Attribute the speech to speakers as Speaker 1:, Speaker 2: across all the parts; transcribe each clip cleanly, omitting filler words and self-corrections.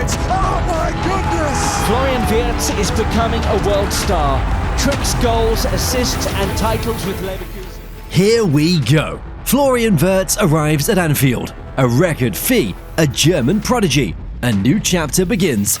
Speaker 1: Wirtz! Oh my goodness!
Speaker 2: Florian Wirtz is becoming a world star. Tricks, goals, assists and titles with Leverkusen.
Speaker 3: Here we go. Florian Wirtz arrives at Anfield. A record fee, a German prodigy. A new chapter begins.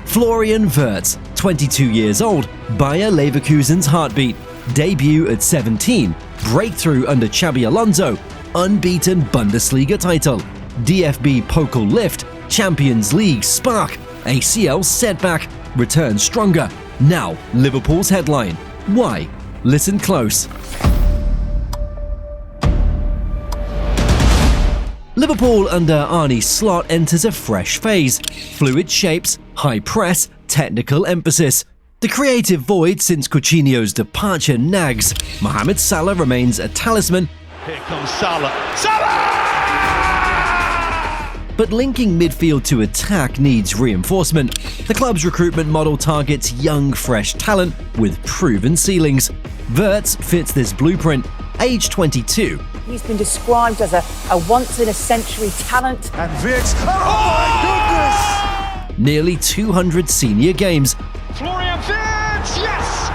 Speaker 3: Florian Wirtz, 22 years old, Bayer Leverkusen's heartbeat. Debut at 17, breakthrough under Xabi Alonso, unbeaten Bundesliga title, DFB Pokal lift, Champions League spark, ACL setback, return stronger. Now, Liverpool's headline. Why? Listen close. Liverpool under Arne Slot enters a fresh phase. Fluid shapes, high press, technical emphasis. The creative void since Coutinho's departure nags. Mohamed Salah remains a talisman.
Speaker 4: Here comes Salah. Salah!
Speaker 3: But linking midfield to attack needs reinforcement. The club's recruitment model targets young, fresh talent with proven ceilings. Wirtz fits this blueprint. Age 22.
Speaker 5: He's been described as a once-in-a-century talent.
Speaker 1: And Wirtz, oh my goodness!
Speaker 3: Nearly 200 senior games.
Speaker 4: Florian Wirtz, yes!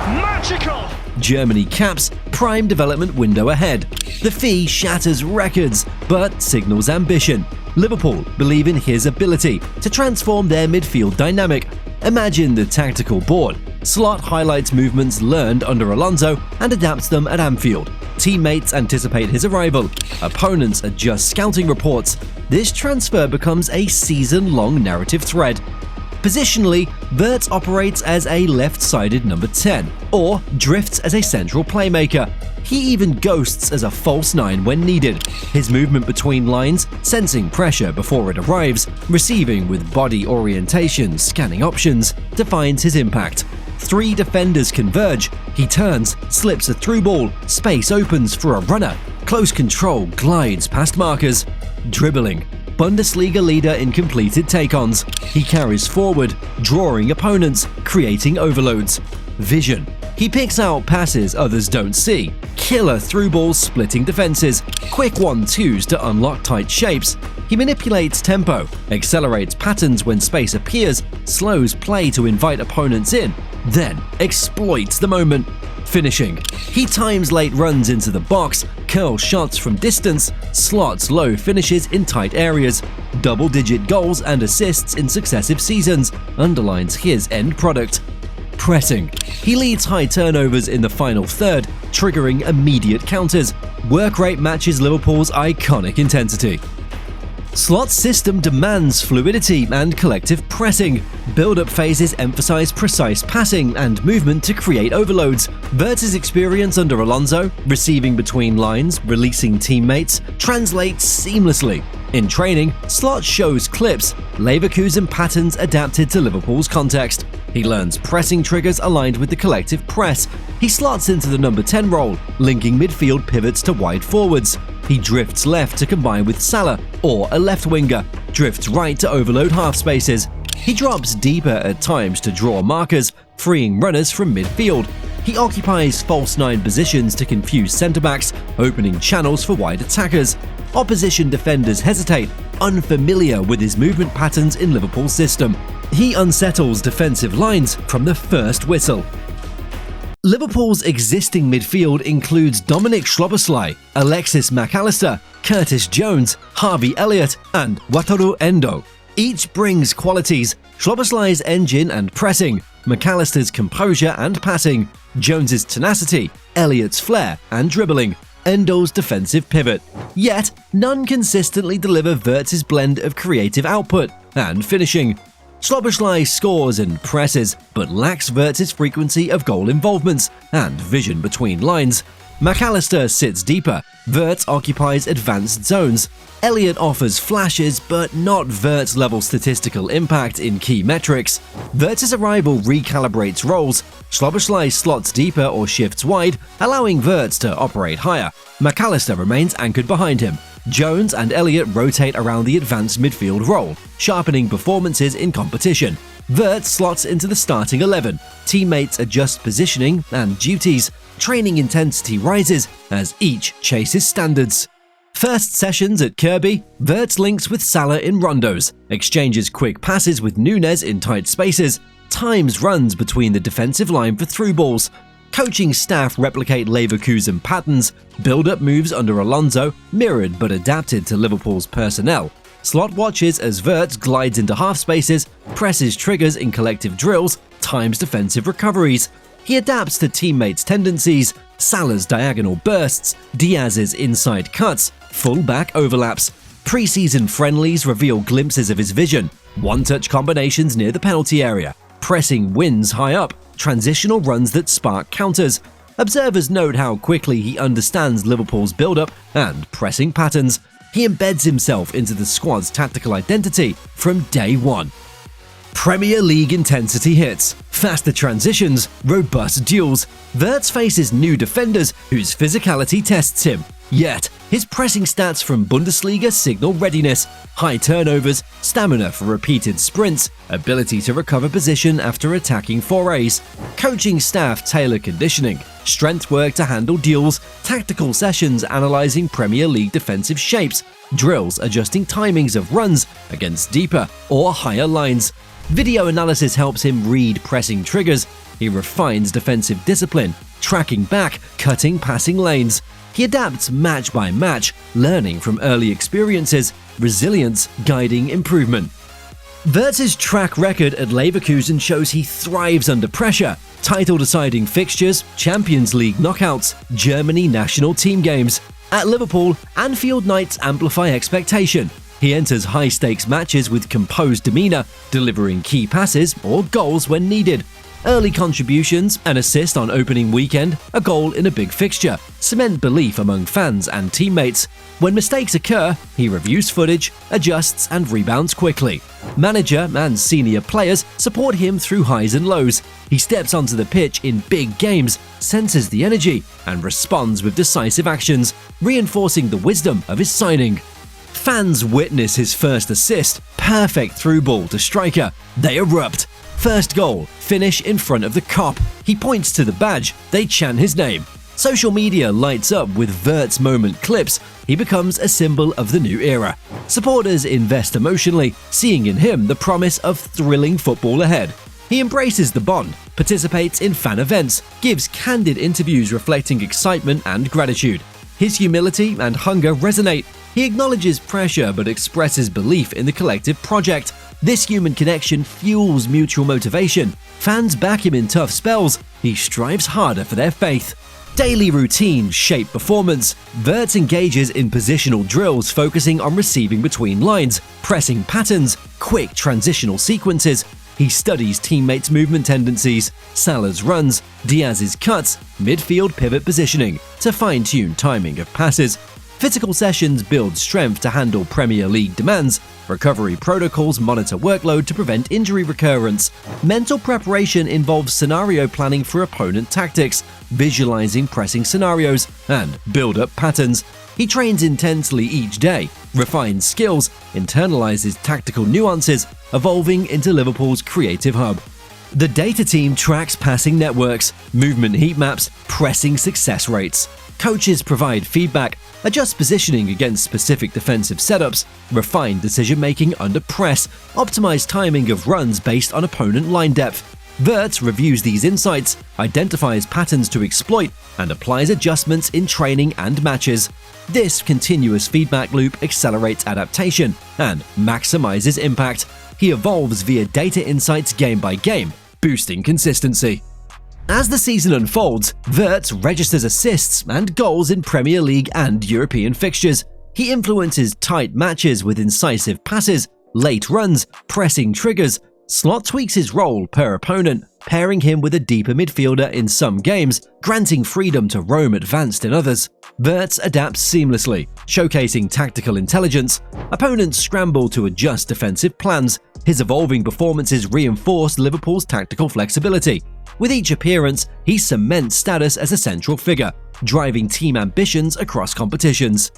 Speaker 4: Magical!
Speaker 3: Germany caps, prime development window ahead. The fee shatters records, but signals ambition. Liverpool believe in his ability to transform their midfield dynamic. Imagine the tactical board. Slot highlights movements learned under Alonso and adapts them at Anfield. Teammates anticipate his arrival. Opponents adjust scouting reports. This transfer becomes a season-long narrative thread. Positionally, Wirtz operates as a left-sided number 10, or drifts as a central playmaker. He even ghosts as a false 9 when needed. His movement between lines, sensing pressure before it arrives, receiving with body orientation, scanning options, defines his impact. 3 defenders converge. He turns, slips a through ball, space opens for a runner. Close control glides past markers. Dribbling. Bundesliga leader in completed take-ons. He carries forward, drawing opponents, creating overloads. Vision. He picks out passes others don't see. Killer through balls splitting defenses. Quick 1-2s to unlock tight shapes. He manipulates tempo, accelerates patterns when space appears, slows play to invite opponents in, then exploits the moment. Finishing. He times late runs into the box, curls shots from distance, slots low finishes in tight areas. Double-digit goals and assists in successive seasons underlines his end product. Pressing. He leads high turnovers in the final third, triggering immediate counters. Work rate matches Liverpool's iconic intensity. Slot's system demands fluidity and collective pressing. Build-up phases emphasize precise passing and movement to create overloads. Wirtz's experience under Alonso, receiving between lines, releasing teammates, translates seamlessly. In training, Slot shows clips, Leverkusen patterns adapted to Liverpool's context. He learns pressing triggers aligned with the collective press. He slots into the number 10 role, linking midfield pivots to wide forwards. He drifts left to combine with Salah, or a left winger, drifts right to overload half spaces. He drops deeper at times to draw markers, freeing runners from midfield. He occupies false 9 positions to confuse centre-backs, opening channels for wide attackers. Opposition defenders hesitate, unfamiliar with his movement patterns in Liverpool's system. He unsettles defensive lines from the first whistle. Liverpool's existing midfield includes Dominic Szoboszlai, Alexis Mac Allister, Curtis Jones, Harvey Elliott, and Wataru Endo. Each brings qualities: Szoboszlai's engine and pressing, Mac Allister's composure and passing, Jones's tenacity, Elliott's flair and dribbling, Endo's defensive pivot. Yet, none consistently deliver Wirtz's blend of creative output and finishing. Szoboszlai scores and presses, but lacks Wirtz's frequency of goal involvements and vision between lines. Mac Allister sits deeper, Wirtz occupies advanced zones. Elliott offers flashes, but not Wirtz-level statistical impact in key metrics. Wirtz's arrival recalibrates roles. Szoboszlai slots deeper or shifts wide, allowing Wirtz to operate higher. Mac Allister remains anchored behind him. Jones and Elliott rotate around the advanced midfield role, sharpening performances in competition. Wirtz slots into the starting 11. Teammates adjust positioning and duties. Training intensity rises as each chases standards. First sessions at Kirby, Wirtz links with Salah in rondos, exchanges quick passes with Nunez in tight spaces, times runs between the defensive line for through balls. Coaching staff replicate Leverkusen patterns, build-up moves under Alonso, mirrored but adapted to Liverpool's personnel. Slot watches as Wirtz glides into half spaces, presses triggers in collective drills, times defensive recoveries. He adapts to teammates' tendencies, Salah's diagonal bursts, Diaz's inside cuts, full-back overlaps. Pre-season friendlies reveal glimpses of his vision, one-touch combinations near the penalty area, pressing wins high up, transitional runs that spark counters. Observers note how quickly he understands Liverpool's build-up and pressing patterns. He embeds himself into the squad's tactical identity from day one. Premier League intensity hits, faster transitions, robust duels. Wirtz faces new defenders whose physicality tests him. Yet, his pressing stats from Bundesliga signal readiness, high turnovers, stamina for repeated sprints, ability to recover position after attacking forays. Coaching staff tailor conditioning, strength work to handle duels, tactical sessions analyzing Premier League defensive shapes, drills adjusting timings of runs against deeper or higher lines. Video analysis helps him read pressing triggers. He refines defensive discipline, tracking back, cutting passing lanes. He adapts match by match, learning from early experiences, resilience guiding improvement. Wirtz's track record at Leverkusen shows he thrives under pressure. Title-deciding fixtures, Champions League knockouts, Germany national team games. At Liverpool, Anfield nights amplify expectation. He enters high-stakes matches with composed demeanor, delivering key passes or goals when needed. Early contributions, an assist on opening weekend, a goal in a big fixture, cement belief among fans and teammates. When mistakes occur, he reviews footage, adjusts and rebounds quickly. Manager and senior players support him through highs and lows. He steps onto the pitch in big games, senses the energy, and responds with decisive actions, reinforcing the wisdom of his signing. Fans witness his first assist, perfect through ball to striker. They erupt. First goal, finish in front of the cop. He points to the badge, they chant his name. Social media lights up with Wirtz moment clips. He becomes a symbol of the new era. Supporters invest emotionally, seeing in him the promise of thrilling football ahead. He embraces the bond, participates in fan events, gives candid interviews reflecting excitement and gratitude. His humility and hunger resonate. He acknowledges pressure but expresses belief in the collective project. This human connection fuels mutual motivation. Fans back him in tough spells. He strives harder for their faith. Daily routines shape performance. Wirtz engages in positional drills focusing on receiving between lines, pressing patterns, quick transitional sequences. He studies teammates' movement tendencies, Salah's runs, Diaz's cuts, midfield pivot positioning to fine-tune timing of passes. Physical sessions build strength to handle Premier League demands. Recovery protocols monitor workload to prevent injury recurrence. Mental preparation involves scenario planning for opponent tactics, visualizing pressing scenarios, and build-up patterns. He trains intensely each day, refines skills, internalizes tactical nuances, evolving into Liverpool's creative hub. The data team tracks passing networks, movement heat maps, pressing success rates. Coaches provide feedback, adjust positioning against specific defensive setups, refine decision-making under press, optimize timing of runs based on opponent line depth. Wirtz reviews these insights, identifies patterns to exploit, and applies adjustments in training and matches. This continuous feedback loop accelerates adaptation and maximizes impact. He evolves via data insights game by game, boosting consistency. As the season unfolds, Wirtz registers assists and goals in Premier League and European fixtures. He influences tight matches with incisive passes, late runs, pressing triggers. Slot tweaks his role per opponent, pairing him with a deeper midfielder in some games, granting freedom to roam advanced in others. Wirtz adapts seamlessly, showcasing tactical intelligence. Opponents scramble to adjust defensive plans. His evolving performances reinforce Liverpool's tactical flexibility. With each appearance, he cements status as a central figure, driving team ambitions across competitions.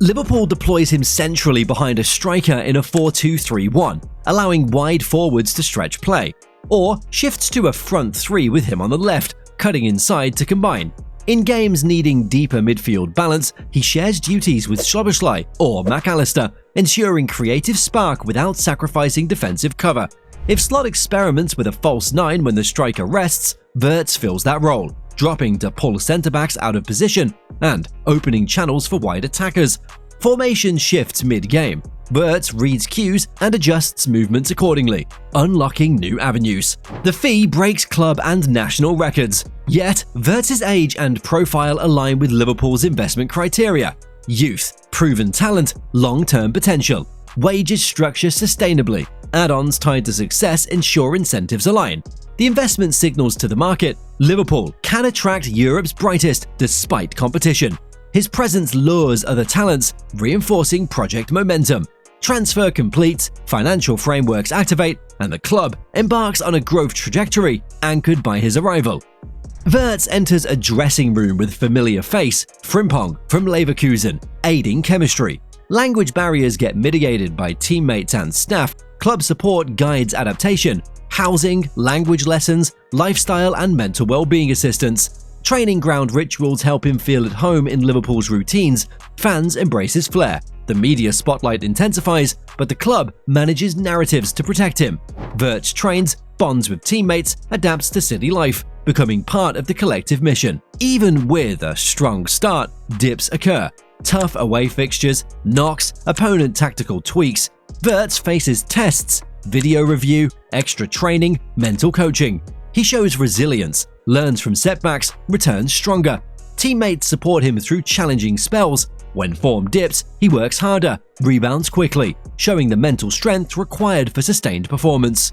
Speaker 3: Liverpool deploys him centrally behind a striker in a 4-2-3-1, allowing wide forwards to stretch play, or shifts to a front three with him on the left, cutting inside to combine. In games needing deeper midfield balance, he shares duties with Szoboszlai or McAllister, ensuring creative spark without sacrificing defensive cover. If Slot experiments with a false 9 when the striker rests, Wirtz fills that role, dropping to pull centre-backs out of position and opening channels for wide attackers. Formation shifts mid-game. Wirtz reads cues and adjusts movements accordingly, unlocking new avenues. The fee breaks club and national records. Yet, Wirtz's age and profile align with Liverpool's investment criteria: youth, proven talent, long-term potential. Wages structure sustainably. Add-ons tied to success ensure incentives align. The investment signals to the market: Liverpool can attract Europe's brightest despite competition. His presence lures other talents, reinforcing project momentum. Transfer completes, financial frameworks activate, and the club embarks on a growth trajectory anchored by his arrival. Wirtz enters a dressing room with familiar face, Frimpong from Leverkusen, aiding chemistry. Language barriers get mitigated by teammates and staff, club support guides adaptation, housing, language lessons, lifestyle and mental well-being assistance. Training ground rituals help him feel at home in Liverpool's routines. Fans embrace his flair. The media spotlight intensifies, but the club manages narratives to protect him. Wirtz trains, bonds with teammates, adapts to city life, becoming part of the collective mission. Even with a strong start, dips occur. Tough away fixtures, knocks, opponent tactical tweaks. Wirtz faces tests, video review, extra training, mental coaching. He shows resilience, learns from setbacks, returns stronger. Teammates support him through challenging spells. When form dips, he works harder, rebounds quickly, showing the mental strength required for sustained performance.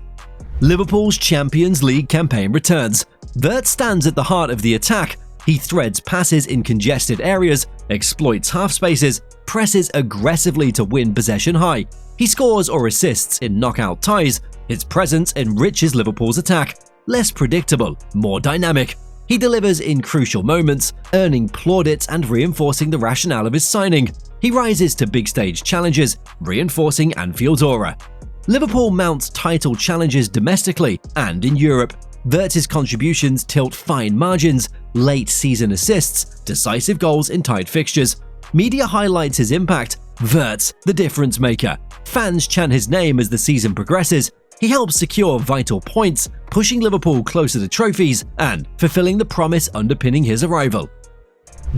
Speaker 3: Liverpool's Champions League campaign returns. Wirtz stands at the heart of the attack. He threads passes in congested areas, exploits half spaces, presses aggressively to win possession high. He scores or assists in knockout ties. His presence enriches Liverpool's attack. Less predictable, more dynamic. He delivers in crucial moments, earning plaudits and reinforcing the rationale of his signing. He rises to big stage challenges, reinforcing Anfield's aura. Liverpool mounts title challenges domestically and in Europe. Wirtz's contributions tilt fine margins, late season assists, decisive goals in tight fixtures. Media highlights his impact. Wirtz, the difference maker. Fans chant his name as the season progresses. He helps secure vital points, pushing Liverpool closer to trophies and fulfilling the promise underpinning his arrival.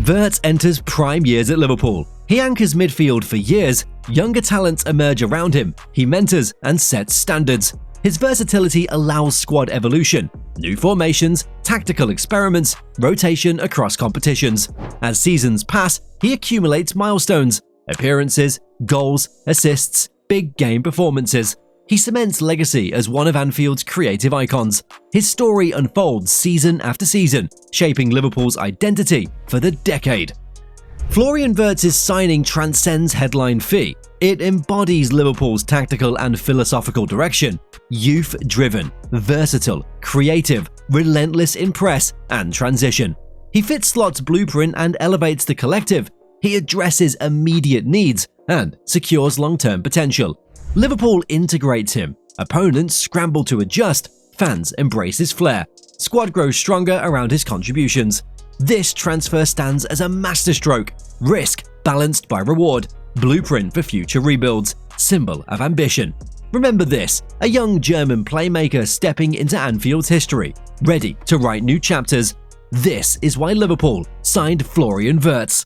Speaker 3: Wirtz enters prime years at Liverpool. He anchors midfield for years. Younger talents emerge around him. He mentors and sets standards. His versatility allows squad evolution, new formations, tactical experiments, rotation across competitions. As seasons pass, he accumulates milestones, appearances, goals, assists, big game performances. He cements legacy as one of Anfield's creative icons. His story unfolds season after season, shaping Liverpool's identity for the decade. Florian Wirtz's signing transcends headline fee. It embodies Liverpool's tactical and philosophical direction. Youth-driven, versatile, creative, relentless in press and transition. He fits Slot's blueprint and elevates the collective. He addresses immediate needs and secures long-term potential. Liverpool integrates him. Opponents scramble to adjust. Fans embrace his flair. Squad grows stronger around his contributions. This transfer stands as a masterstroke. Risk balanced by reward. Blueprint for future rebuilds. Symbol of ambition. Remember this, a young German playmaker stepping into Anfield's history, ready to write new chapters. This is why Liverpool signed Florian Wirtz.